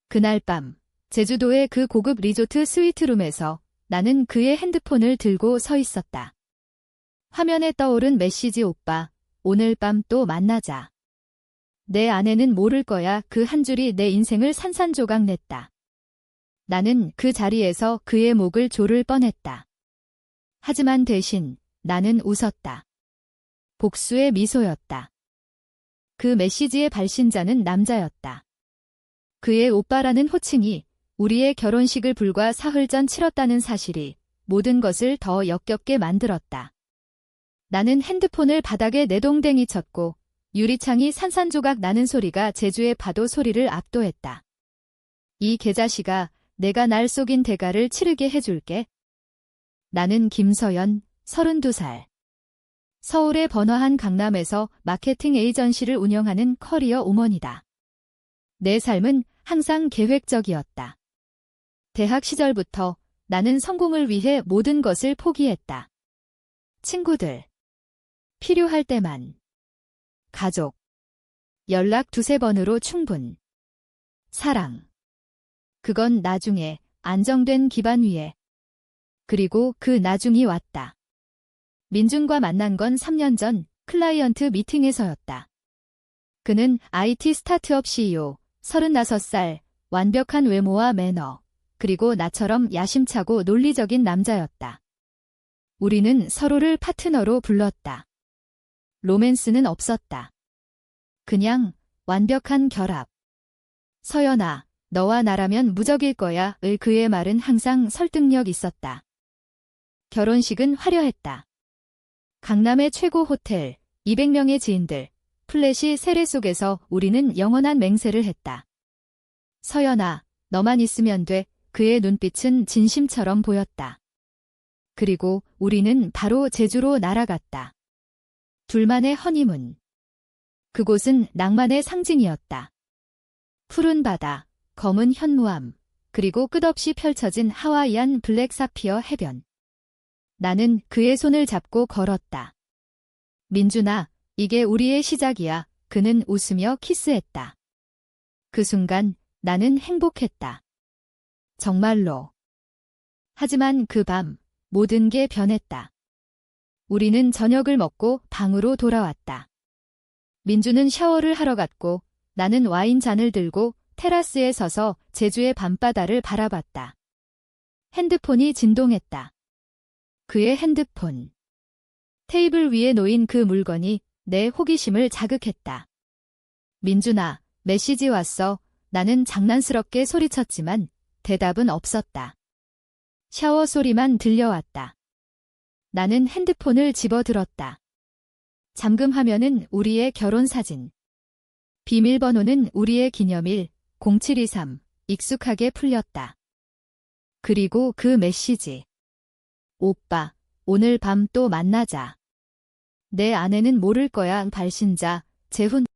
그날 밤, 제주도의 그 고급 리조트 스위트룸에서 나는 그의 핸드폰을 들고 서 있었다. 화면에 떠오른 메시지 오빠, 오늘 밤 또 만나자. 내 아내는 모를 거야 그 한 줄이 내 인생을 산산조각 냈다. 나는 그 자리에서 그의 목을 조를 뻔했다. 하지만 대신 나는 웃었다. 복수의 미소였다. 그 메시지의 발신자는 남자였다. 그의 오빠라는 호칭이 우리의 결혼식을 불과 사흘 전 치렀다는 사실이 모든 것을 더 역겹게 만들었다. 나는 핸드폰을 바닥에 내동댕이 쳤고 유리창이 산산조각 나는 소리가 제주의 파도 소리를 압도했다. 이 개자식아, 내가 날 속인 대가를 치르게 해줄게. 나는 김서연, 32살. 서울의 번화한 강남에서 마케팅 에이전시를 운영하는 커리어 우먼이다. 내 삶은 항상 계획적이었다. 대학 시절부터 나는 성공을 위해 모든 것을 포기했다. 친구들, 필요할 때만. 가족, 연락 두세 번으로 충분. 사랑, 그건 나중에 안정된 기반 위에. 그리고 그 나중이 왔다. 민준과 만난 건 3년 전 클라이언트 미팅에서였다. 그는 IT 스타트업 CEO, 35살, 완벽한 외모와 매너, 그리고 나처럼 야심차고 논리적인 남자였다. 우리는 서로를 파트너로 불렀다. 로맨스는 없었다. 그냥 완벽한 결합. 서연아, 너와 나라면 무적일 거야 의 그의 말은 항상 설득력 있었다. 결혼식은 화려했다. 강남의 최고 호텔, 200명의 지인들, 플래시 세례 속에서 우리는 영원한 맹세를 했다. 서연아, 너만 있으면 돼. 그의 눈빛은 진심처럼 보였다. 그리고 우리는 바로 제주로 날아갔다. 둘만의 허니문. 그곳은 낭만의 상징이었다. 푸른 바다, 검은 현무암, 그리고 끝없이 펼쳐진 하와이안 블랙 사피어 해변. 나는 그의 손을 잡고 걸었다. 민준아, 이게 우리의 시작이야. 그는 웃으며 키스했다. 그 순간 나는 행복했다. 정말로. 하지만 그 밤 모든 게 변했다. 우리는 저녁을 먹고 방으로 돌아왔다. 민주는 샤워를 하러 갔고 나는 와인 잔을 들고 테라스에 서서 제주의 밤바다를 바라봤다. 핸드폰이 진동했다. 그의 핸드폰. 테이블 위에 놓인 그 물건이 내 호기심을 자극했다. 민준아, 메시지 왔어. 나는 장난스럽게 소리쳤지만 대답은 없었다. 샤워 소리만 들려왔다. 나는 핸드폰을 집어들었다. 잠금 화면은 우리의 결혼사진. 비밀번호는 우리의 기념일 0723 익숙하게 풀렸다. 그리고 그 메시지. 오빠, 오늘 밤 또 만나자. 내 아내는 모를 거야 발신자, 재훈.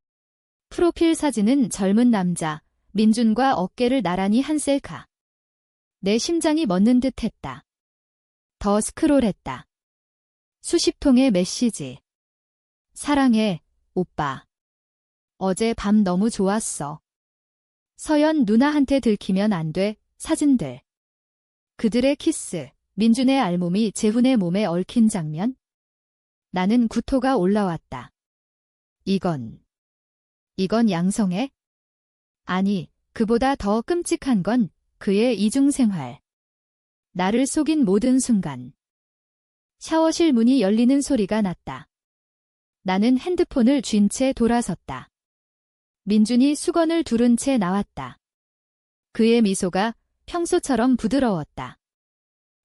프로필 사진은 젊은 남자, 민준과 어깨를 나란히 한 셀카. 내 심장이 멎는 듯 했다. 더 스크롤했다. 수십 통의 메시지. 사랑해, 오빠. 어제 밤 너무 좋았어. 서연 누나한테 들키면 안 돼, 사진들. 그들의 키스, 민준의 알몸이 재훈의 몸에 얽힌 장면. 나는 구토가 올라왔다. 이건 양성애? 아니, 그보다 더 끔찍한 건 그의 이중생활. 나를 속인 모든 순간. 샤워실 문이 열리는 소리가 났다. 나는 핸드폰을 쥔 채 돌아섰다. 민준이 수건을 두른 채 나왔다. 그의 미소가 평소처럼 부드러웠다.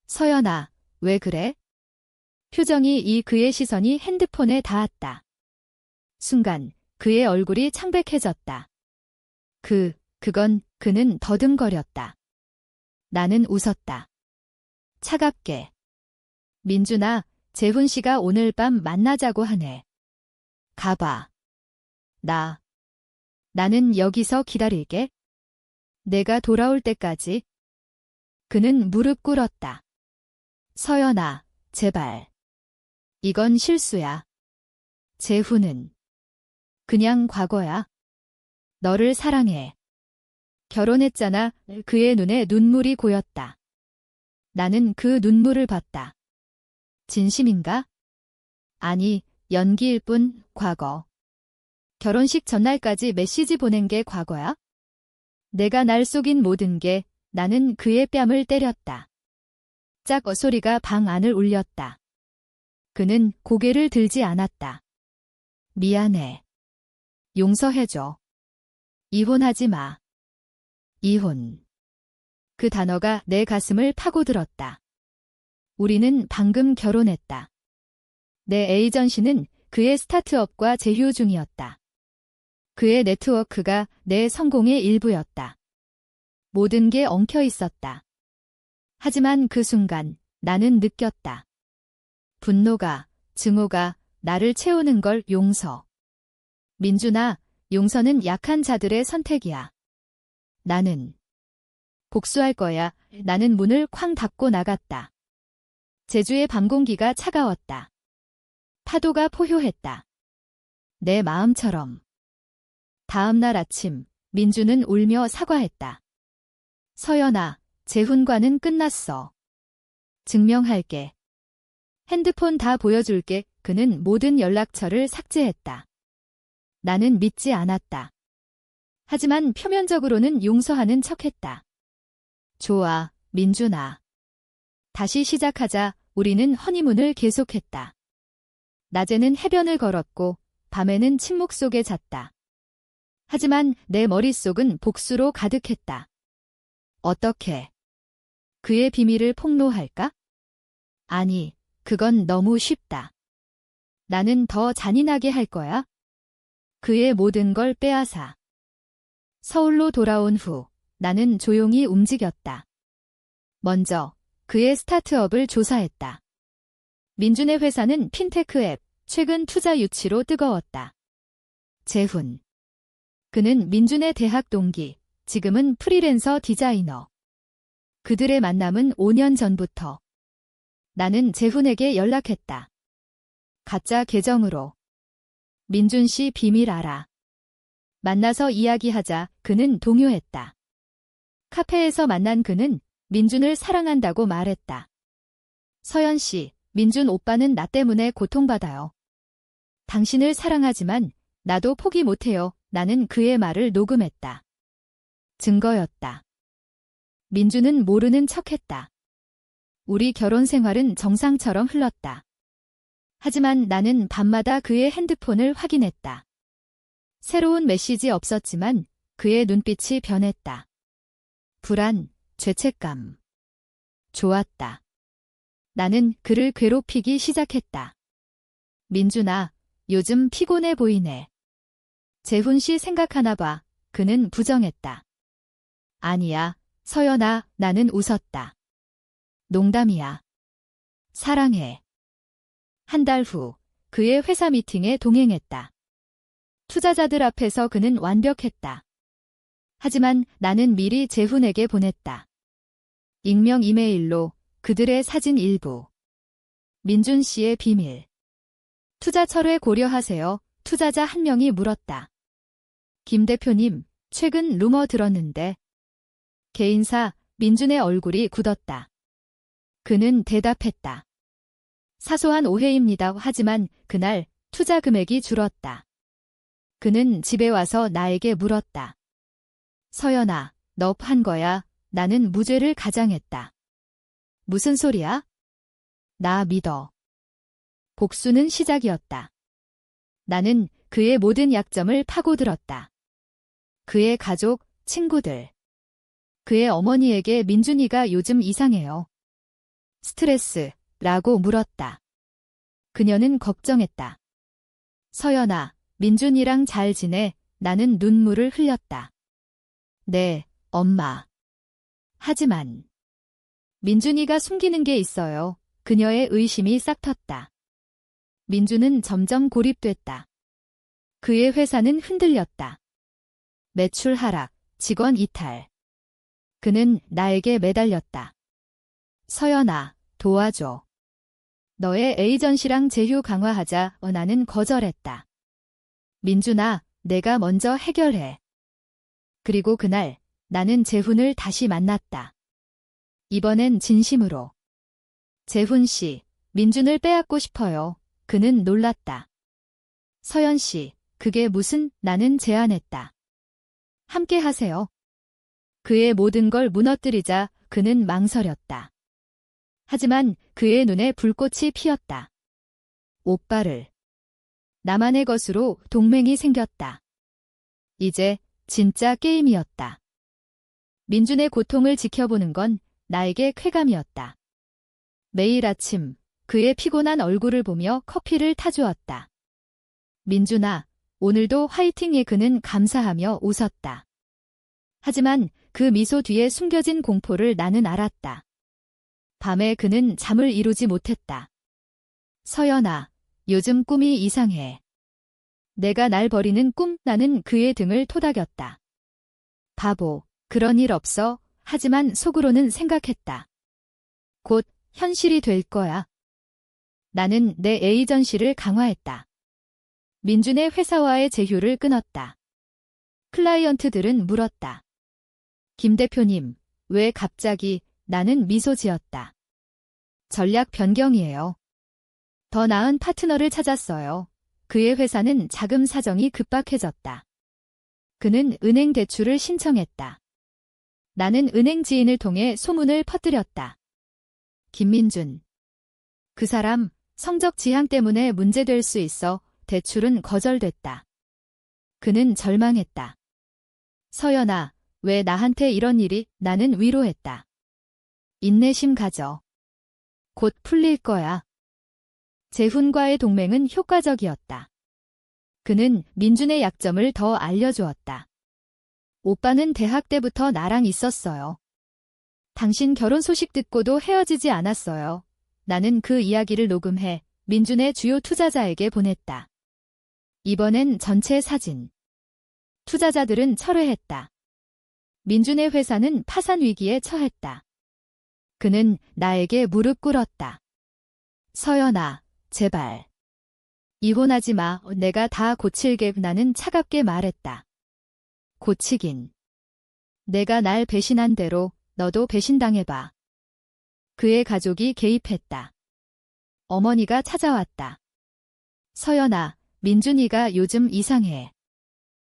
서연아, 왜 그래? 표정이 그의 시선이 핸드폰에 닿았다. 순간 그의 얼굴이 창백해졌다. 그는 더듬거렸다. 나는 웃었다. 차갑게. 민준아, 재훈 씨가 오늘 밤 만나자고 하네. 가봐. 나는 여기서 기다릴게. 내가 돌아올 때까지. 그는 무릎 꿇었다. 서연아, 제발. 이건 실수야. 재훈은 그냥 과거야. 너를 사랑해. 결혼했잖아. 그의 눈에 눈물이 고였다. 나는 그 눈물을 봤다. 진심인가? 아니, 연기일 뿐, 과거. 결혼식 전날까지 메시지 보낸 게 과거야? 내가 날 속인 모든 게 나는 그의 뺨을 때렸다. 짝 소리가 방 안을 울렸다. 그는 고개를 들지 않았다. 미안해. 용서해줘. 이혼하지 마. 이혼. 그 단어가 내 가슴을 파고들었다. 우리는 방금 결혼했다. 내 에이전시는 그의 스타트업과 제휴 중이었다. 그의 네트워크가 내 성공의 일부였다. 모든 게 엉켜 있었다. 하지만 그 순간 나는 느꼈다. 분노가, 증오가 나를 채우는 걸 용서. 민준아, 용서는 약한 자들의 선택이야. 나는 복수할 거야. 나는 문을 쾅 닫고 나갔다. 제주의 밤 공기가 차가웠다. 파도가 포효했다. 내 마음처럼. 다음 날 아침, 민주는 울며 사과했다. 서연아, 재혼과는 끝났어. 증명할게. 핸드폰 다 보여줄게. 그는 모든 연락처를 삭제했다. 나는 믿지 않았다. 하지만 표면적으로는 용서하는 척했다. 좋아, 민준아. 다시 시작하자. 우리는 허니문을 계속했다. 낮에는 해변을 걸었고 밤에는 침묵 속에 잤다. 하지만 내 머릿속은 복수로 가득했다. 어떻게? 그의 비밀을 폭로할까? 아니, 그건 너무 쉽다. 나는 더 잔인하게 할 거야. 그의 모든 걸 빼앗아. 서울로 돌아온 후 나는 조용히 움직였다. 먼저 그의 스타트업을 조사했다. 민준의 회사는 핀테크 앱, 최근 투자 유치로 뜨거웠다. 재훈. 그는 민준의 대학 동기, 지금은 프리랜서 디자이너. 그들의 만남은 5년 전부터. 나는 재훈에게 연락했다. 가짜 계정으로. 민준 씨 비밀 알아. 만나서 이야기하자. 그는 동요했다. 카페에서 만난 그는 민준을 사랑한다고 말했다. 서연 씨, 민준 오빠는 나 때문에 고통받아요. 당신을 사랑하지만 나도 포기 못해요. 나는 그의 말을 녹음했다. 증거였다. 민준은 모르는 척했다. 우리 결혼 생활은 정상처럼 흘렀다. 하지만 나는 밤마다 그의 핸드폰을 확인했다. 새로운 메시지 없었지만 그의 눈빛이 변했다. 불안, 죄책감. 좋았다. 나는 그를 괴롭히기 시작했다. 민준아, 요즘 피곤해 보이네. 재훈 씨 생각하나 봐. 그는 부정했다. 아니야, 서연아, 나는 웃었다. 농담이야. 사랑해. 한 달 후, 그의 회사 미팅에 동행했다. 투자자들 앞에서 그는 완벽했다. 하지만 나는 미리 재훈에게 보냈다. 익명 이메일로 그들의 사진 일부. 민준 씨의 비밀. 투자 철회 고려하세요. 투자자 한 명이 물었다. 김 대표님, 최근 루머 들었는데. 개인사, 민준의 얼굴이 굳었다. 그는 대답했다. 사소한 오해입니다. 하지만 그날 투자 금액이 줄었다. 그는 집에 와서 나에게 물었다. 서연아, 너 한 거야? 나는 무죄를 가장했다. 무슨 소리야? 나 믿어. 복수는 시작이었다. 나는 그의 모든 약점을 파고들었다. 그의 가족, 친구들. 그의 어머니에게 민준이가 요즘 이상해요. 스트레스라고 물었다. 그녀는 걱정했다. 서연아, 민준이랑 잘 지내. 나는 눈물을 흘렸다. 네, 엄마. 하지만 민준이가 숨기는 게 있어요. 그녀의 의심이 싹 텄다. 민준은 점점 고립됐다. 그의 회사는 흔들렸다. 매출 하락, 직원 이탈. 그는 나에게 매달렸다. 서연아, 도와줘. 너의 에이전시랑 제휴 강화하자. 나는 거절했다. 민준아, 내가 먼저 해결해. 그리고 그날 나는 재훈을 다시 만났다. 이번엔 진심으로. 재훈 씨, 민준을 빼앗고 싶어요. 그는 놀랐다. 서연 씨, 그게 무슨, 나는 제안했다. 함께 하세요. 그의 모든 걸 무너뜨리자 그는 망설였다. 하지만 그의 눈에 불꽃이 피었다. 오빠를. 나만의 것으로 동맹이 생겼다. 이제 진짜 게임이었다. 민준의 고통을 지켜보는 건 나에게 쾌감이었다. 매일 아침 그의 피곤한 얼굴을 보며 커피를 타주었다. 민준아, 오늘도 화이팅해. 그는 감사하며 웃었다. 하지만 그 미소 뒤에 숨겨진 공포를 나는 알았다. 밤에 그는 잠을 이루지 못했다. 서연아, 요즘 꿈이 이상해. 내가 날 버리는 꿈. 나는 그의 등을 토닥였다. 바보, 그런 일 없어. 하지만 속으로는 생각했다. 곧 현실이 될 거야. 나는 내 에이전시를 강화했다. 민준의 회사와의 제휴를 끊었다. 클라이언트들은 물었다. 김 대표님, 왜 갑자기? 나는 미소 지었다. 전략 변경이에요. 더 나은 파트너를 찾았어요. 그의 회사는 자금 사정이 급박해졌다. 그는 은행 대출을 신청했다. 나는 은행 지인을 통해 소문을 퍼뜨렸다. 김민준. 그 사람 성적 지향 때문에 문제될 수 있어. 대출은 거절됐다. 그는 절망했다. 서연아, 왜 나한테 이런 일이? 나는 위로했다. 인내심 가져. 곧 풀릴 거야. 재훈과의 동맹은 효과적이었다. 그는 민준의 약점을 더 알려주었다. 오빠는 대학 때부터 나랑 있었어요. 당신 결혼 소식 듣고도 헤어지지 않았어요. 나는 그 이야기를 녹음해 민준의 주요 투자자에게 보냈다. 이번엔 전체 사진. 투자자들은 철회했다. 민준의 회사는 파산 위기에 처했다. 그는 나에게 무릎 꿇었다. 서연아, 제발. 이혼하지 마. 내가 다 고칠게. 나는 차갑게 말했다. 고치긴. 내가 날 배신한 대로 너도 배신당해봐. 그의 가족이 개입했다. 어머니가 찾아왔다. 서연아, 민준이가 요즘 이상해.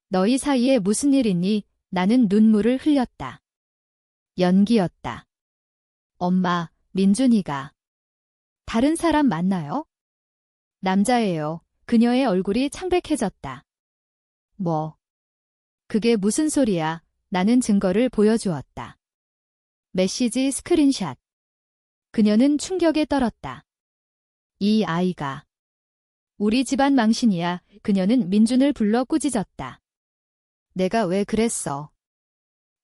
너희 사이에 무슨 일 있니? 나는 눈물을 흘렸다. 연기였다. 엄마, 민준이가 다른 사람 만나요? 남자예요. 그녀의 얼굴이 창백해졌다. 뭐? 그게 무슨 소리야? 나는 증거를 보여주었다. 메시지 스크린샷. 그녀는 충격에 떨었다. 이 아이가 우리 집안 망신이야. 그녀는 민준을 불러 꾸짖었다. 내가 왜 그랬어?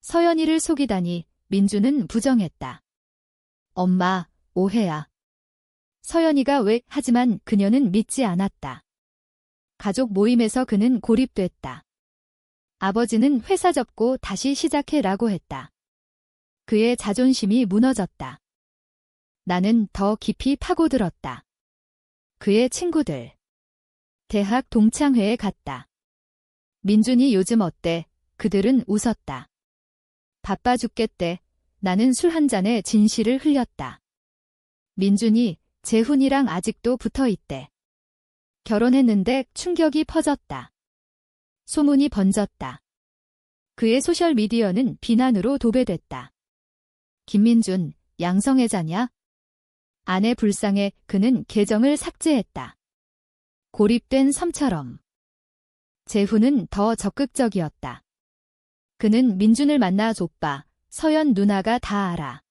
서연이를 속이다니. 민준은 부정했다. 엄마, 오해야. 서연이가 왜? 하지만 그녀는 믿지 않았다. 가족 모임에서 그는 고립됐다. 아버지는 회사 접고 다시 시작해라고 했다. 그의 자존심이 무너졌다. 나는 더 깊이 파고들었다. 그의 친구들. 대학 동창회에 갔다. 민준이 요즘 어때? 그들은 웃었다. 바빠 죽겠대. 나는 술 한 잔에 진실을 흘렸다. 민준이 재훈이랑 아직도 붙어 있대. 결혼했는데. 충격이 퍼졌다. 소문이 번졌다. 그의 소셜미디어는 비난으로 도배됐다. 김민준, 양성애자냐? 아내 불쌍해. 그는 계정을 삭제했다. 고립된 섬처럼. 재훈은 더 적극적이었다. 그는 민준을 만나 오빠, 서연 누나가 다 알아.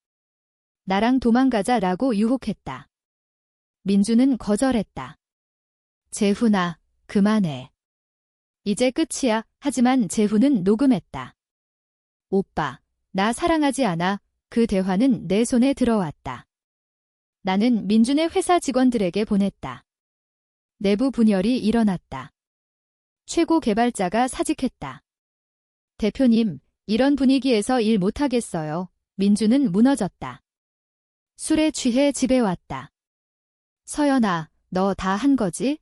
나랑 도망가자라고 유혹했다. 민준은 거절했다. 재훈아, 그만해. 이제 끝이야. 하지만 재훈은 녹음했다. 오빠, 나 사랑하지 않아. 그 대화는 내 손에 들어왔다. 나는 민준의 회사 직원들에게 보냈다. 내부 분열이 일어났다. 최고 개발자가 사직했다. 대표님, 이런 분위기에서 일 못하겠어요. 민준은 무너졌다. 술에 취해 집에 왔다. 서연아, 너 다 한 거지?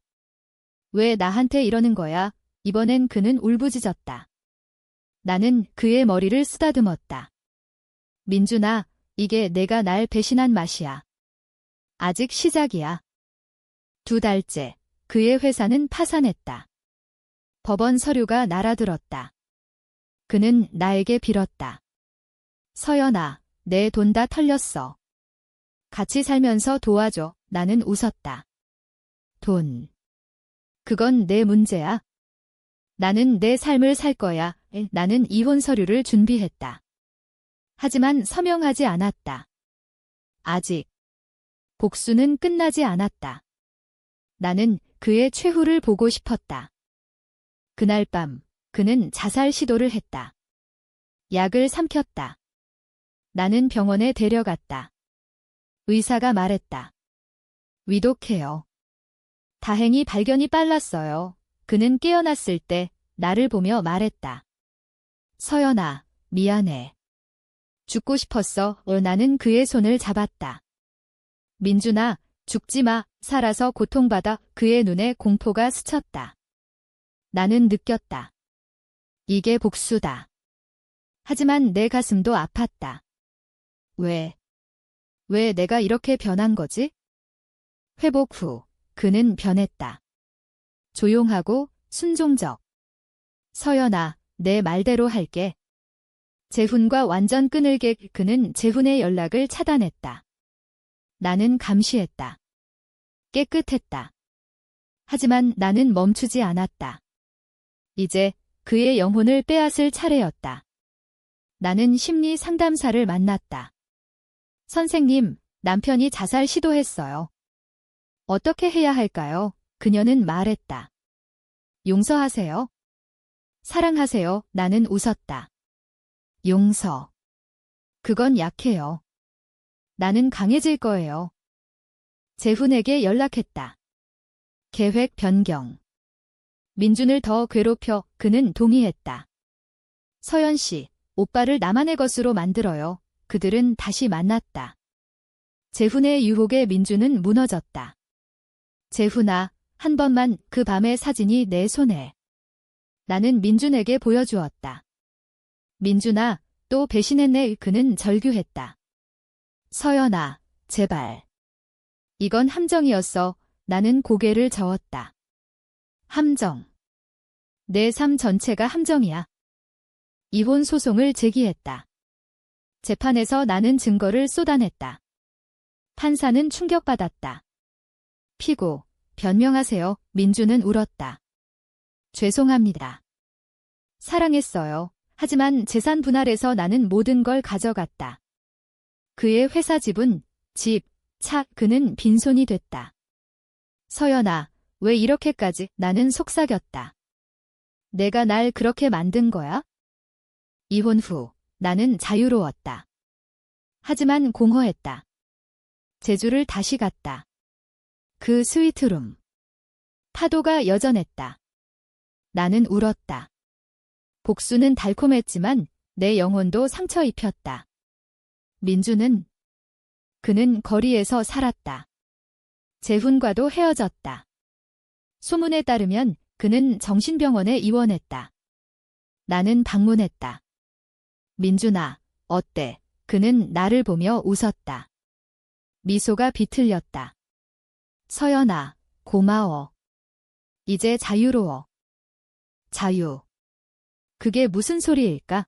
왜 나한테 이러는 거야? 이번엔 그는 울부짖었다. 나는 그의 머리를 쓰다듬었다. 민준아, 이게 내가 날 배신한 맛이야. 아직 시작이야. 2달째, 그의 회사는 파산했다. 법원 서류가 날아들었다. 그는 나에게 빌었다. 서연아, 내 돈 다 털렸어. 같이 살면서 도와줘. 나는 웃었다. 돈. 그건 내 문제야. 나는 내 삶을 살 거야. 나는 이혼 서류를 준비했다. 하지만 서명하지 않았다. 아직. 복수는 끝나지 않았다. 나는 그의 최후를 보고 싶었다. 그날 밤, 그는 자살 시도를 했다. 약을 삼켰다. 나는 병원에 데려갔다. 의사가 말했다. 위독해요. 다행히 발견이 빨랐어요. 그는 깨어났을 때 나를 보며 말했다. 서연아, 미안해. 죽고 싶었어. 나는 그의 손을 잡았다. 민준아, 죽지 마. 살아서 고통받아. 그의 눈에 공포가 스쳤다. 나는 느꼈다. 이게 복수다. 하지만 내 가슴도 아팠다. 왜 내가 이렇게 변한 거지? 회복 후, 그는 변했다. 조용하고 순종적. 서연아, 내 말대로 할게. 재훈과 완전 끊을게. 그는 재훈의 연락을 차단했다. 나는 감시했다. 깨끗했다. 하지만 나는 멈추지 않았다. 이제 그의 영혼을 빼앗을 차례였다. 나는 심리 상담사를 만났다. 선생님, 남편이 자살 시도했어요. 어떻게 해야 할까요? 그녀는 말했다. 용서하세요. 사랑하세요. 나는 웃었다. 용서. 그건 약해요. 나는 강해질 거예요. 재훈에게 연락했다. 계획 변경. 민준을 더 괴롭혀. 그는 동의했다. 서연 씨, 오빠를 나만의 것으로 만들어요. 그들은 다시 만났다. 재훈의 유혹에 민준은 무너졌다. 재훈아, 한 번만. 그 밤의 사진이 내 손에. 나는 민준에게 보여주었다. 민준아, 또 배신했네. 그는 절규했다. 서연아, 제발. 이건 함정이었어. 나는 고개를 저었다. 함정. 내 삶 전체가 함정이야. 이혼 소송을 제기했다. 재판에서 나는 증거를 쏟아냈다. 판사는 충격받았다. 피고, 변명하세요. 민준은 울었다. 죄송합니다. 사랑했어요. 하지만 재산 분할에서 나는 모든 걸 가져갔다. 그의 회사 지분, 집, 차, 그는 빈손이 됐다. 서연아, 왜 이렇게까지? 나는 속삭였다. 내가 날 그렇게 만든 거야? 이혼 후, 나는 자유로웠다. 하지만 공허했다. 제주를 다시 갔다. 그 스위트룸. 파도가 여전했다. 나는 울었다. 복수는 달콤했지만 내 영혼도 상처 입혔다. 민주는 그는 거리에서 살았다. 재훈과도 헤어졌다. 소문에 따르면 그는 정신병원에 입원했다. 나는 방문했다. 민준아, 어때? 그는 나를 보며 웃었다. 미소가 비틀렸다. 서연아, 고마워. 이제 자유로워. 자유. 그게 무슨 소리일까?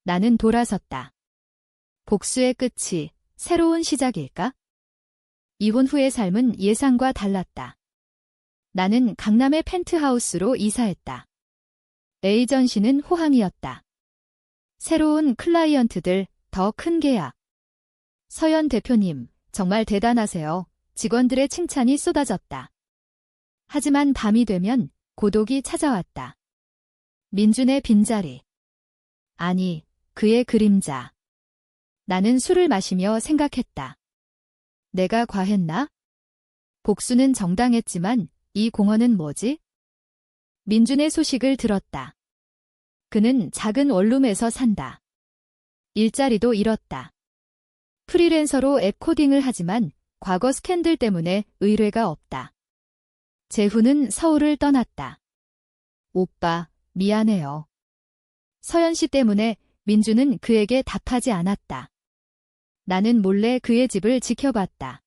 나는 돌아섰다. 복수의 끝이 새로운 시작일까? 이혼 후의 삶은 예상과 달랐다. 나는 강남의 펜트하우스로 이사했다. 에이전시는 호황이었다. 새로운 클라이언트들, 더 큰 계약. 서연 대표님, 정말 대단하세요. 직원들의 칭찬이 쏟아졌다. 하지만 밤이 되면 고독이 찾아왔다. 민준의 빈자리. 아니, 그의 그림자. 나는 술을 마시며 생각했다. 내가 과했나? 복수는 정당했지만 이 공허는 뭐지? 민준의 소식을 들었다. 그는 작은 원룸에서 산다. 일자리도 잃었다. 프리랜서로 앱 코딩을 하지만 과거 스캔들 때문에 의뢰가 없다. 재훈은 서울을 떠났다. 오빠, 미안해요. 서연 씨 때문에 민주는 그에게 답하지 않았다. 나는 몰래 그의 집을 지켜봤다.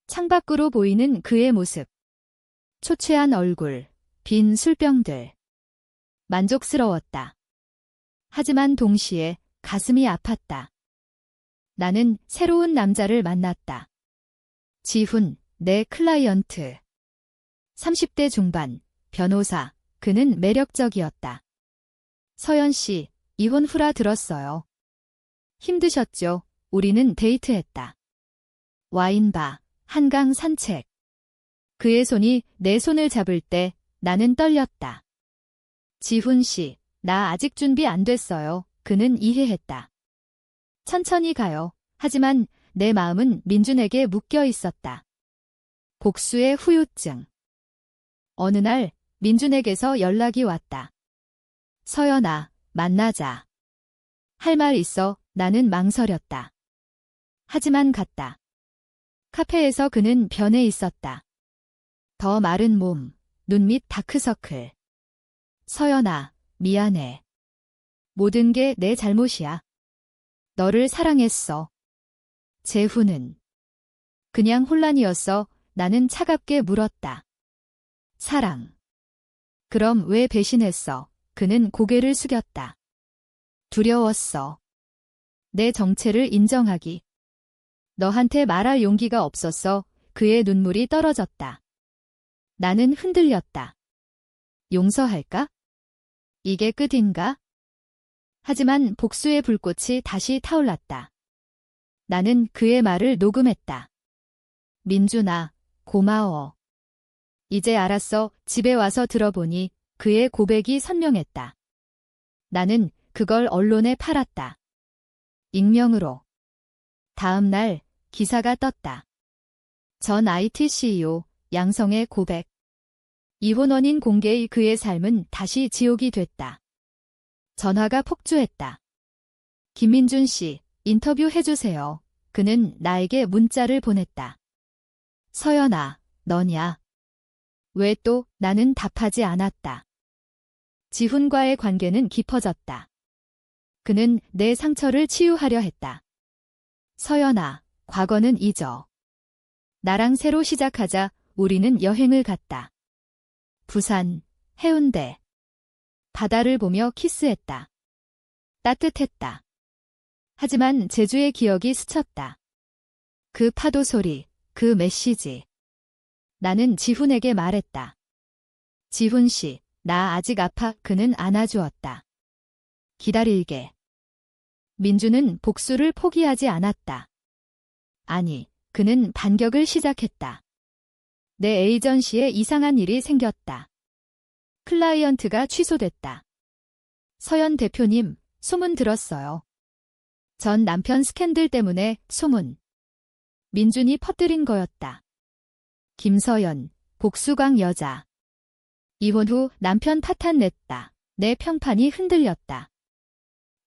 창밖으로 보이는 그의 모습. 초췌한 얼굴, 빈 술병들. 만족스러웠다. 하지만 동시에 가슴이 아팠다. 나는 새로운 남자를 만났다. 지훈, 내 클라이언트. 30대 중반, 변호사, 그는 매력적이었다. 서연 씨, 이혼 후라 들었어요. 힘드셨죠? 우리는 데이트했다. 와인바, 한강 산책. 그의 손이 내 손을 잡을 때 나는 떨렸다. 지훈 씨, 나 아직 준비 안 됐어요. 그는 이해했다. 천천히 가요. 하지만 내 마음은 민준에게 묶여 있었다. 복수의 후유증. 어느 날 민준에게서 연락이 왔다. 서연아, 만나자. 할 말 있어. 나는 망설였다. 하지만 갔다. 카페에서 그는 변해 있었다. 더 마른 몸, 눈 밑 다크서클. 서연아, 미안해. 모든 게 내 잘못이야. 너를 사랑했어. 제 후는 그냥 혼란이었어. 나는 차갑게 물었다. 사랑. 그럼 왜 배신했어? 그는 고개를 숙였다. 두려웠어. 내 정체를 인정하기. 너한테 말할 용기가 없었어. 그의 눈물이 떨어졌다. 나는 흔들렸다. 용서할까? 이게 끝인가? 하지만 복수의 불꽃이 다시 타올랐다. 나는 그의 말을 녹음했다. 민준아, 고마워. 이제 알았어. 집에 와서 들어보니 그의 고백이 선명했다. 나는 그걸 언론에 팔았다. 익명으로. 다음 날 기사가 떴다. 전 IT CEO 양성의 고백. 이혼 원인 공개의 그의 삶은 다시 지옥이 됐다. 전화가 폭주했다. 김민준 씨, 인터뷰 해주세요. 그는 나에게 문자를 보냈다. 서연아, 너냐? 왜 또? 나는 답하지 않았다. 지훈과의 관계는 깊어졌다. 그는 내 상처를 치유하려 했다. 서연아, 과거는 잊어. 나랑 새로 시작하자. 우리는 여행을 갔다. 부산, 해운대. 바다를 보며 키스했다. 따뜻했다. 하지만 제주의 기억이 스쳤다. 그 파도 소리, 그 메시지. 나는 지훈에게 말했다. 지훈 씨, 나 아직 아파. 그는 안아주었다. 기다릴게. 민주는 복수를 포기하지 않았다. 아니, 그는 반격을 시작했다. 내 에이전시에 이상한 일이 생겼다. 클라이언트가 취소됐다. 서연 대표님, 소문 들었어요. 전 남편 스캔들 때문에 소문. 민준이 퍼뜨린 거였다. 김서연, 복수광 여자. 이혼 후 남편 파탄 냈다. 내 평판이 흔들렸다.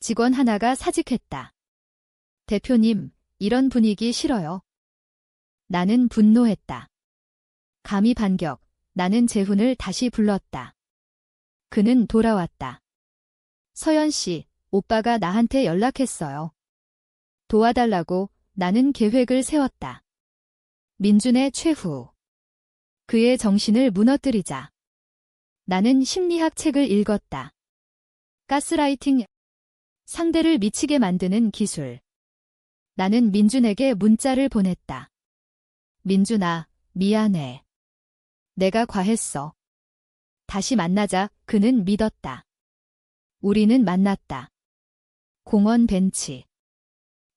직원 하나가 사직했다. 대표님, 이런 분위기 싫어요. 나는 분노했다. 감히 반격. 나는 재훈을 다시 불렀다. 그는 돌아왔다. 서연 씨, 오빠가 나한테 연락했어요. 도와달라고. 나는 계획을 세웠다. 민준의 최후. 그의 정신을 무너뜨리자. 나는 심리학 책을 읽었다. 가스라이팅. 상대를 미치게 만드는 기술. 나는 민준에게 문자를 보냈다. 민준아, 미안해. 내가 과했어. 다시 만나자. 그는 믿었다. 우리는 만났다. 공원 벤치.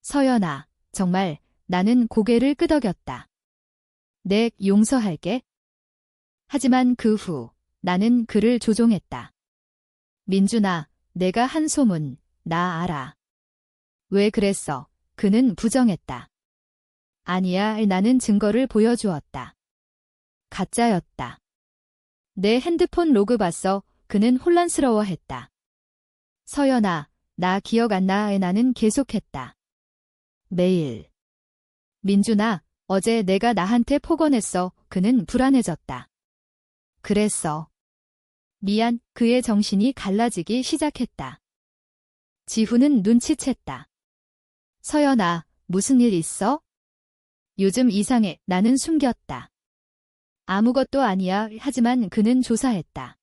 서연아, 정말. 나는 고개를 끄덕였다. 내 용서할게. 하지만 그 후 나는 그를 조종했다. 민준아, 내가 한 소문, 나 알아. 왜 그랬어? 그는 부정했다. 아니야, 나는 증거를 보여주었다. 가짜였다. 내 핸드폰 로그 봤어. 그는 혼란스러워했다. 서연아, 나 기억 안 나. 나는 계속했다. 매일. 민준아, 어제 내가 나한테 폭언했어. 그는 불안해졌다. 그랬어. 미안. 그의 정신이 갈라지기 시작했다. 지훈은 눈치챘다. 서연아, 무슨 일 있어? 요즘 이상해. 나는 숨겼다. 아무것도 아니야. 하지만 그는 조사했다.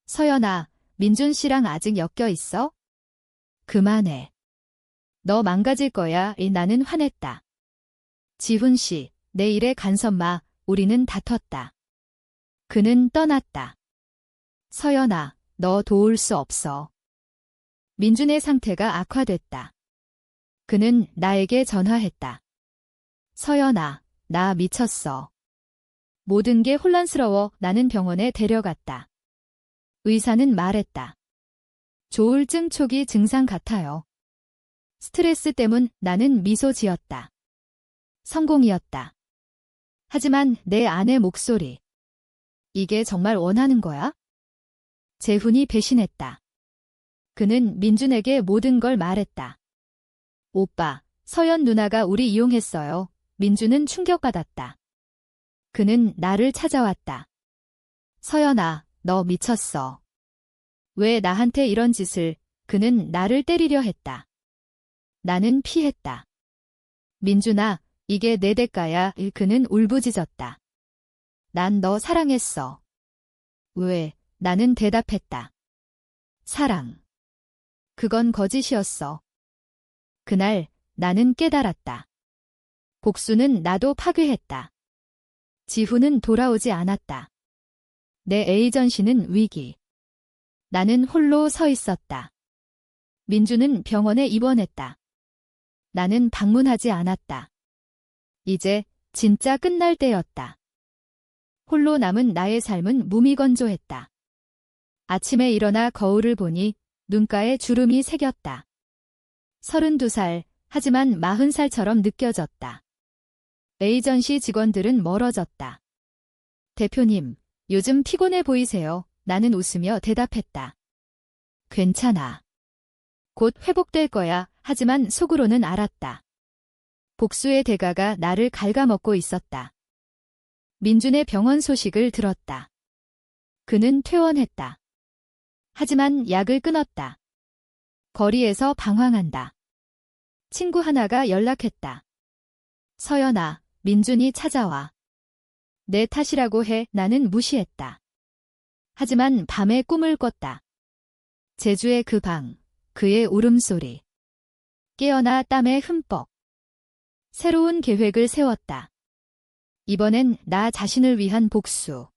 서연아, 민준 씨랑 아직 엮여 있어? 그만해. 너 망가질 거야. 나는 화냈다. 지훈 씨, 내 일에 간섭 마. 우리는 다퉜다. 그는 떠났다. 서연아, 너 도울 수 없어. 민준의 상태가 악화됐다. 그는 나에게 전화했다. 서연아, 나 미쳤어. 모든 게 혼란스러워. 나는 병원에 데려갔다. 의사는 말했다. 조울증 초기 증상 같아요. 스트레스 때문. 나는 미소 지었다. 성공이었다. 하지만 내 아내 목소리. 이게 정말 원하는 거야? 재훈이 배신했다. 그는 민준에게 모든 걸 말했다. 오빠, 서연 누나가 우리 이용했어요. 민준은 충격받았다. 그는 나를 찾아왔다. 서연아, 너 미쳤어. 왜 나한테 이런 짓을? 그는 나를 때리려 했다. 나는 피했다. 민준아, 이게 내 대가야. 그는 울부짖었다. 난 너 사랑했어. 왜? 나는 대답했다. 사랑. 그건 거짓이었어. 그날 나는 깨달았다. 복수는 나도 파괴했다. 지훈은 돌아오지 않았다. 내 에이전시는 위기. 나는 홀로 서 있었다. 민주는 병원에 입원했다. 나는 방문하지 않았다. 이제 진짜 끝날 때였다. 홀로 남은 나의 삶은 무미건조했다. 아침에 일어나 거울을 보니 눈가에 주름이 새겼다. 32살, 하지만 40살처럼 느껴졌다. 에이전시 직원들은 멀어졌다. 대표님, 요즘 피곤해 보이세요. 나는 웃으며 대답했다. 괜찮아. 곧 회복될 거야. 하지만 속으로는 알았다. 복수의 대가가 나를 갉아먹고 있었다. 민준의 병원 소식을 들었다. 그는 퇴원했다. 하지만 약을 끊었다. 거리에서 방황한다. 친구 하나가 연락했다. 서연아, 민준이 찾아와. 내 탓이라고 해. 나는 무시했다. 하지만 밤에 꿈을 꿨다. 제주의 그 방, 그의 울음소리. 깨어나 땀에 흠뻑. 새로운 계획을 세웠다. 이번엔 나 자신을 위한 복수.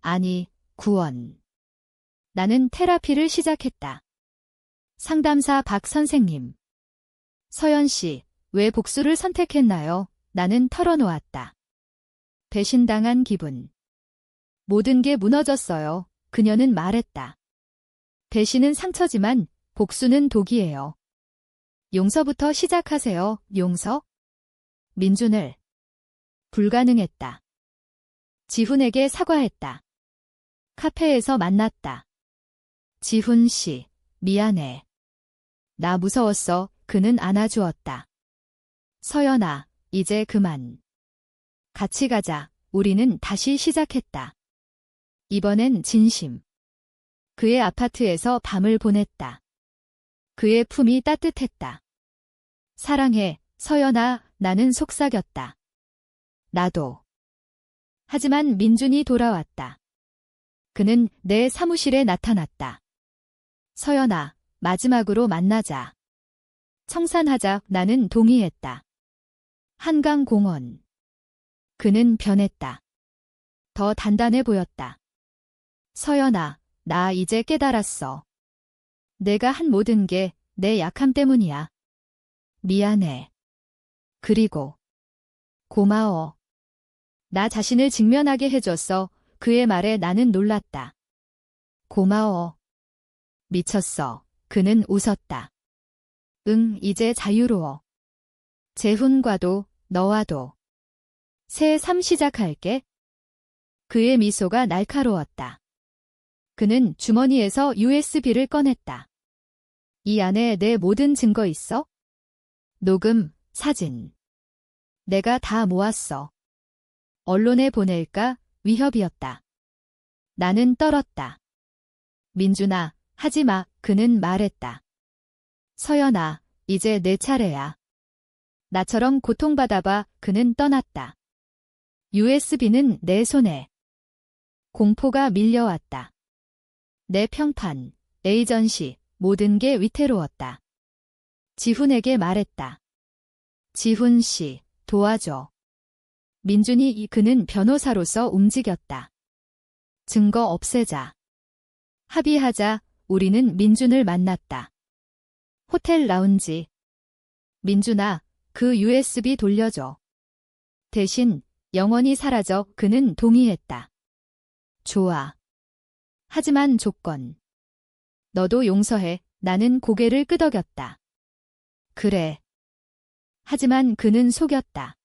아니, 구원. 나는 테라피를 시작했다. 상담사 박 선생님. 서연 씨, 왜 복수를 선택했나요? 나는 털어놓았다. 배신당한 기분. 모든 게 무너졌어요. 그녀는 말했다. 배신은 상처지만 복수는 독이에요. 용서부터 시작하세요. 용서? 민준을. 불가능했다. 지훈에게 사과했다. 카페에서 만났다. 지훈 씨, 미안해. 나 무서웠어. 그는 안아주었다. 서연아, 이제 그만. 같이 가자. 우리는 다시 시작했다. 이번엔 진심. 그의 아파트에서 밤을 보냈다. 그의 품이 따뜻했다. 사랑해, 서연아. 나는 속삭였다. 나도. 하지만 민준이 돌아왔다. 그는 내 사무실에 나타났다. 서연아, 마지막으로 만나자. 청산하자. 나는 동의했다. 한강공원. 그는 변했다. 더 단단해 보였다. 서연아, 나 이제 깨달았어. 내가 한 모든 게 내 약함 때문이야. 미안해. 그리고 고마워. 나 자신을 직면하게 해줬어. 그의 말에 나는 놀랐다. 고마워. 미쳤어. 그는 웃었다. 응, 이제 자유로워. 재훈과도, 너와도. 새 삶 시작할게. 그의 미소가 날카로웠다. 그는 주머니에서 USB를 꺼냈다. 이 안에 내 모든 증거 있어? 녹음, 사진. 내가 다 모았어. 언론에 보낼까? 위협이었다. 나는 떨었다. 민준아, 하지 마. 그는 말했다. 서연아, 이제 내 차례야. 나처럼 고통받아봐. 그는 떠났다. USB는 내 손에. 공포가 밀려왔다. 내 평판, 에이전시, 모든 게 위태로웠다. 지훈에게 말했다. 지훈 씨, 도와줘. 그는 변호사로서 움직였다. 증거 없애자. 합의하자. 우리는 민준을 만났다. 호텔 라운지. 민준아, 그 USB 돌려줘. 대신 영원히 사라져. 그는 동의했다. 좋아. 하지만 조건. 너도 용서해. 나는 고개를 끄덕였다. 그래. 하지만 그는 속였다.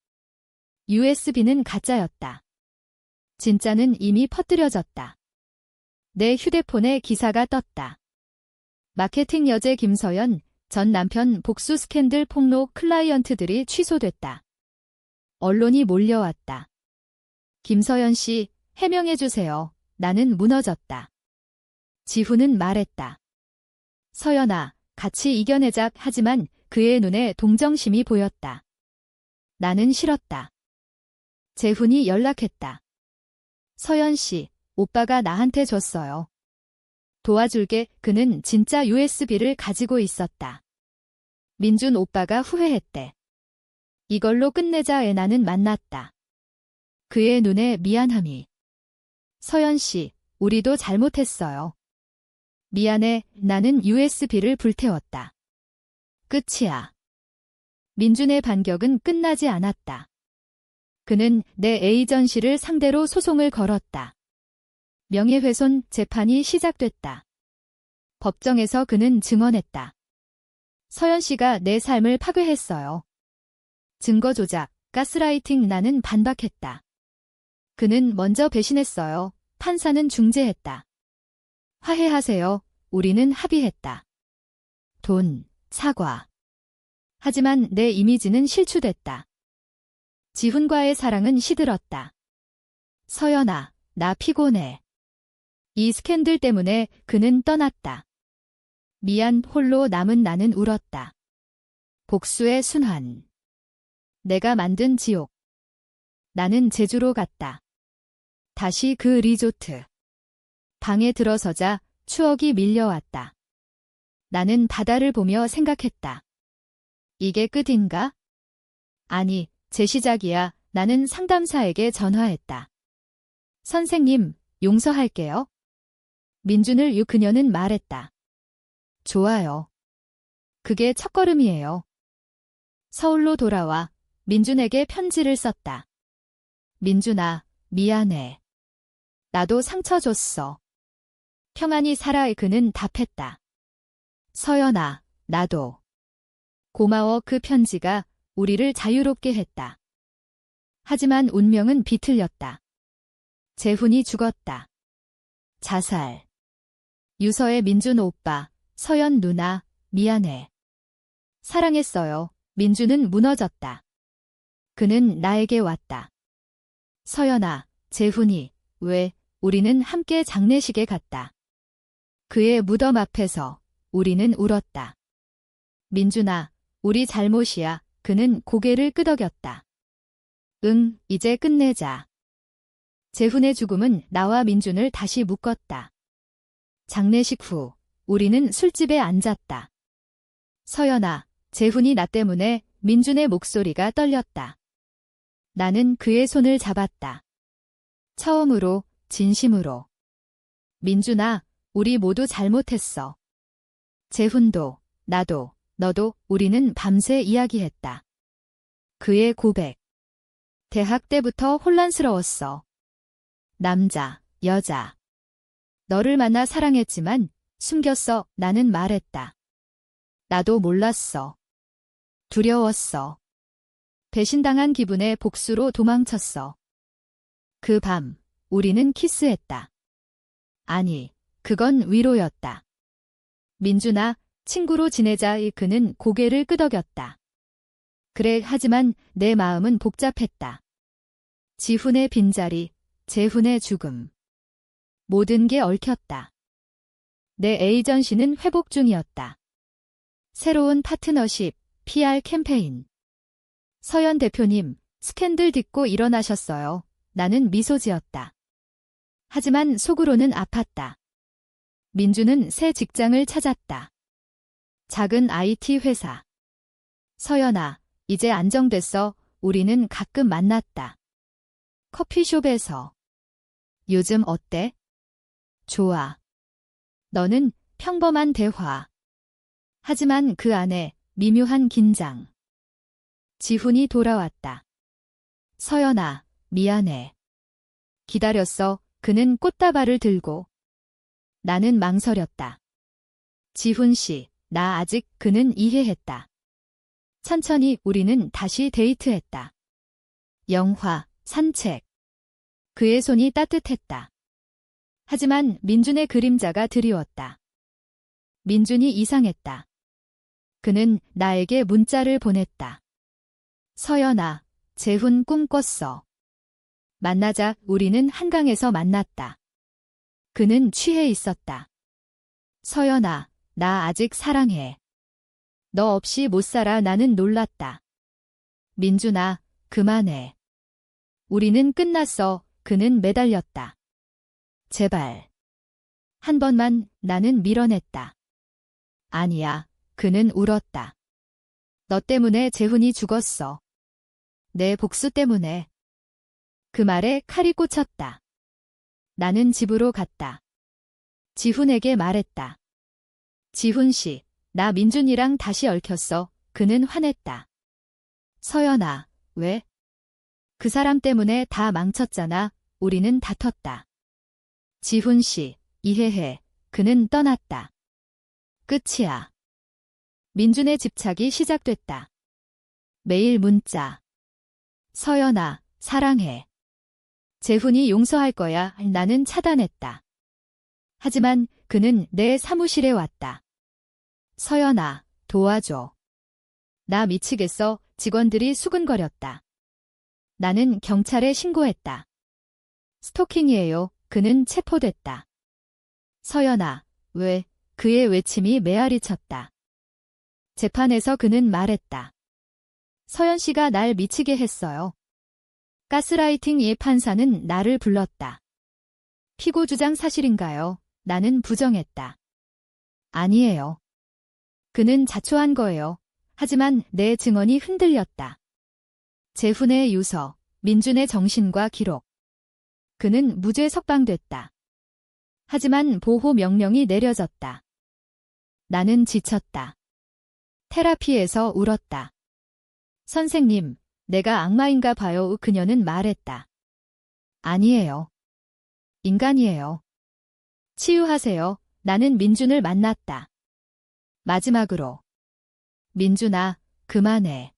USB는 가짜였다. 진짜는 이미 퍼뜨려졌다. 내 휴대폰에 기사가 떴다. 마케팅 여제 김서연, 전 남편 복수 스캔들 폭로 클라이언트들이 취소됐다. 언론이 몰려왔다. 김서연 씨, 해명해주세요. 나는 무너졌다. 지훈은 말했다. 서연아, 같이 이겨내자. 하지만 그의 눈에 동정심이 보였다. 나는 싫었다. 재훈이 연락했다. 서연 씨, 오빠가 나한테 줬어요. 도와줄게. 그는 진짜 USB를 가지고 있었다. 민준 오빠가 후회했대. 이걸로 끝내자. 나는 만났다. 그의 눈에 미안함이. 서연 씨, 우리도 잘못했어요. 미안해. 나는 USB를 불태웠다. 끝이야. 민준의 반격은 끝나지 않았다. 그는 내 에이전시를 상대로 소송을 걸었다. 명예훼손 재판이 시작됐다. 법정에서 그는 증언했다. 서연 씨가 내 삶을 파괴했어요. 증거 조작, 가스라이팅. 나는 반박했다. 그는 먼저 배신했어요. 판사는 중재했다. 화해하세요. 우리는 합의했다. 돈, 사과. 하지만 내 이미지는 실추됐다. 지훈과의 사랑은 시들었다. 서연아, 나 피곤해. 이 스캔들 때문에 그는 떠났다. 미안. 홀로 남은 나는 울었다. 복수의 순환. 내가 만든 지옥. 나는 제주로 갔다. 다시 그 리조트. 방에 들어서자 추억이 밀려왔다. 나는 바다를 보며 생각했다. 이게 끝인가? 아니, 재시작이야. 나는 상담사에게 전화했다. 선생님, 용서할게요. 민준을 그녀는 말했다. 좋아요. 그게 첫걸음이에요. 서울로 돌아와 민준에게 편지를 썼다. 민준아, 미안해. 나도 상처 줬어. 평안히 살아. 그는 답했다. 서연아, 나도. 고마워. 그 편지가 우리를 자유롭게 했다. 하지만 운명은 비틀렸다. 재훈이 죽었다. 자살. 유서의 민준 오빠, 서연 누나, 미안해. 사랑했어요. 민준은 무너졌다. 그는 나에게 왔다. 서연아, 재훈이, 왜, 우리는 함께 장례식에 갔다. 그의 무덤 앞에서 우리는 울었다. 민준아, 우리 잘못이야. 그는 고개를 끄덕였다. 응, 이제 끝내자. 재훈의 죽음은 나와 민준을 다시 묶었다. 장례식 후 우리는 술집에 앉았다. 서연아, 재훈이 나 때문에. 민준의 목소리가 떨렸다. 나는 그의 손을 잡았다. 처음으로, 진심으로. 민준아, 우리 모두 잘못했어. 재훈도, 나도, 너도. 우리는 밤새 이야기했다. 그의 고백. 대학 때부터 혼란스러웠어. 남자, 여자. 너를 만나 사랑했지만 숨겼어. 나는 말했다. 나도 몰랐어. 두려웠어. 배신당한 기분에 복수로 도망쳤어. 그 밤, 우리는 키스했다. 아니, 그건 위로였다. 민준아, 친구로 지내자. 그는 고개를 끄덕였다. 그래. 하지만 내 마음은 복잡했다. 지훈의 빈자리, 재훈의 죽음. 모든 게 얽혔다. 내 에이전시는 회복 중이었다. 새로운 파트너십, PR 캠페인. 서연 대표님, 스캔들 딛고 일어나셨어요. 나는 미소 지었다. 하지만 속으로는 아팠다. 민주는 새 직장을 찾았다. 작은 IT 회사. 서연아, 이제 안정됐어. 우리는 가끔 만났다. 커피숍에서. 요즘 어때? 좋아. 너는 평범한 대화. 하지만 그 안에 미묘한 긴장. 지훈이 돌아왔다. 서연아, 미안해. 기다렸어. 그는 꽃다발을 들고. 나는 망설였다. 지훈 씨, 나 아직. 그는 이해했다. 천천히 우리는 다시 데이트했다. 영화, 산책. 그의 손이 따뜻했다. 하지만 민준의 그림자가 드리웠다. 민준이 이상했다. 그는 나에게 문자를 보냈다. 서연아, 재훈 꿈 꿨어. 만나자. 우리는 한강에서 만났다. 그는 취해 있었다. 서연아, 나 아직 사랑해. 너 없이 못 살아. 나는 놀랐다. 민준아, 그만해. 우리는 끝났어. 그는 매달렸다. 제발. 한 번만. 나는 밀어냈다. 아니야. 그는 울었다. 너 때문에 재훈이 죽었어. 내 복수 때문에. 그 말에 칼이 꽂혔다. 나는 집으로 갔다. 지훈에게 말했다. 지훈 씨, 나 민준이랑 다시 얽혔어. 그는 화냈다. 서연아, 왜? 그 사람 때문에 다 망쳤잖아. 우리는 다퉜다. 지훈 씨, 이해해. 그는 떠났다. 끝이야. 민준의 집착이 시작됐다. 매일 문자. 서연아, 사랑해. 재훈이 용서할 거야. 나는 차단했다. 하지만 그는 내 사무실에 왔다. 서연아, 도와줘. 나 미치겠어. 직원들이 수근거렸다. 나는 경찰에 신고했다. 스토킹이에요. 그는 체포됐다. 서연아, 왜? 그의 외침이 메아리 쳤다. 재판에서 그는 말했다. 서연 씨가 날 미치게 했어요. 가스라이팅의 판사는 나를 불렀다. 피고 주장 사실인가요? 나는 부정했다. 아니에요. 그는 자초한 거예요. 하지만 내 증언이 흔들렸다. 재훈의 유서, 민준의 정신과 기록. 그는 무죄 석방됐다. 하지만 보호 명령이 내려졌다. 나는 지쳤다. 테라피에서 울었다. 선생님, 내가 악마인가 봐요. 그녀는 말했다. 아니에요. 인간이에요. 치유하세요. 나는 민준을 만났다. 마지막으로. 민준아, 그만해.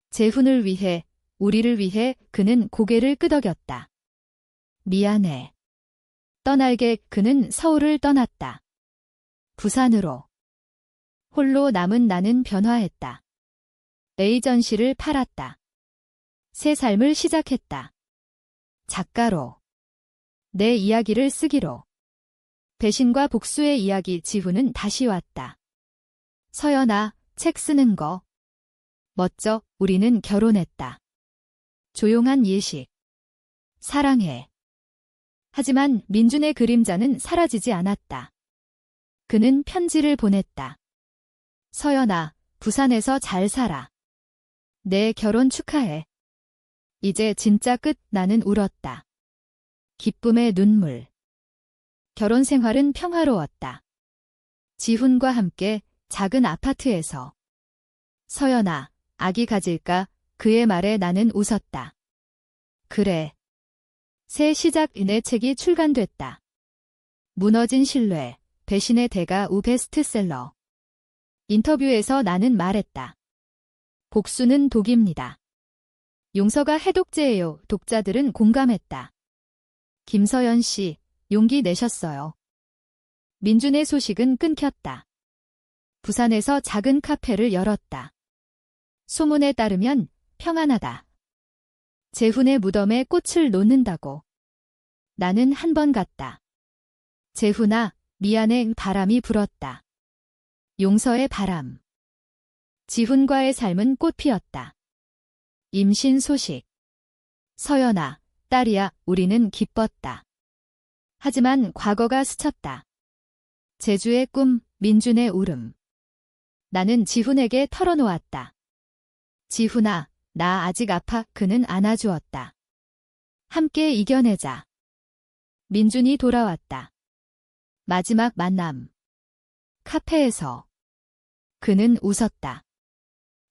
재훈을 위해, 우리를 위해. 그는 고개를 끄덕였다. 미안해. 떠날게. 그는 서울을 떠났다. 부산으로. 홀로 남은 나는 변화했다. 에이전시를 팔았다. 새 삶을 시작했다. 작가로. 내 이야기를 쓰기로. 배신과 복수의 이야기. 지훈은 다시 왔다. 서연아, 책 쓰는 거. 멋져. 우리는 결혼했다. 조용한 예식. 사랑해. 하지만 민준의 그림자는 사라지지 않았다. 그는 편지를 보냈다. 서연아, 부산에서 잘 살아. 내 결혼 축하해. 이제 진짜 끝. 나는 울었다. 기쁨의 눈물. 결혼 생활은 평화로웠다. 지훈과 함께 작은 아파트에서. 서연아, 아기 가질까? 그의 말에 나는 웃었다. 그래. 새 시작. 내 책이 출간됐다. 무너진 신뢰, 배신의 대가. 우 베스트셀러. 인터뷰에서 나는 말했다. 복수는 독입니다. 용서가 해독제예요. 독자들은 공감했다. 김서연 씨, 용기 내셨어요. 민준의 소식은 끊겼다. 부산에서 작은 카페를 열었다. 소문에 따르면 평안하다. 재훈의 무덤에 꽃을 놓는다고. 나는 한 번 갔다. 재훈아, 미안해. 바람이 불었다. 용서의 바람. 지훈과의 삶은 꽃 피었다. 임신 소식. 서연아, 딸이야, 우리는 기뻤다. 하지만 과거가 스쳤다. 제주의 꿈, 민준의 울음. 나는 지훈에게 털어놓았다. 지훈아, 나 아직 아파. 그는 안아주었다. 함께 이겨내자. 민준이 돌아왔다. 마지막 만남. 카페에서. 그는 웃었다.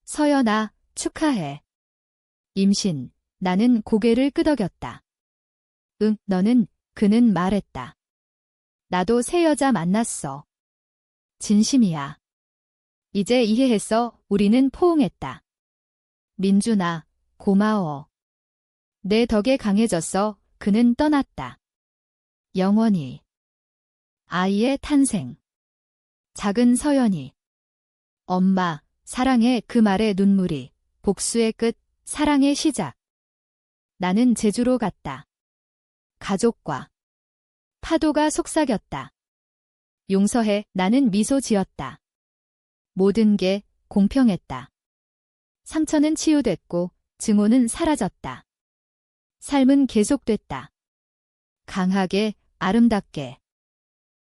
서연아, 축하해. 임신. 나는 고개를 끄덕였다. 응, 너는, 그는 말했다. 나도 새 여자 만났어. 진심이야. 이제 이해했어. 우리는 포옹했다. 민준아, 고마워. 내 덕에 강해졌어. 그는 떠났다. 영원히. 아이의 탄생. 작은 서연이. 엄마, 사랑해. 그 말에 눈물이. 복수의 끝, 사랑의 시작. 나는 제주로 갔다. 가족과. 파도가 속삭였다. 용서해. 나는 미소 지었다. 모든 게 공평했다. 상처는 치유됐고 증오는 사라졌다. 삶은 계속됐다. 강하게, 아름답게.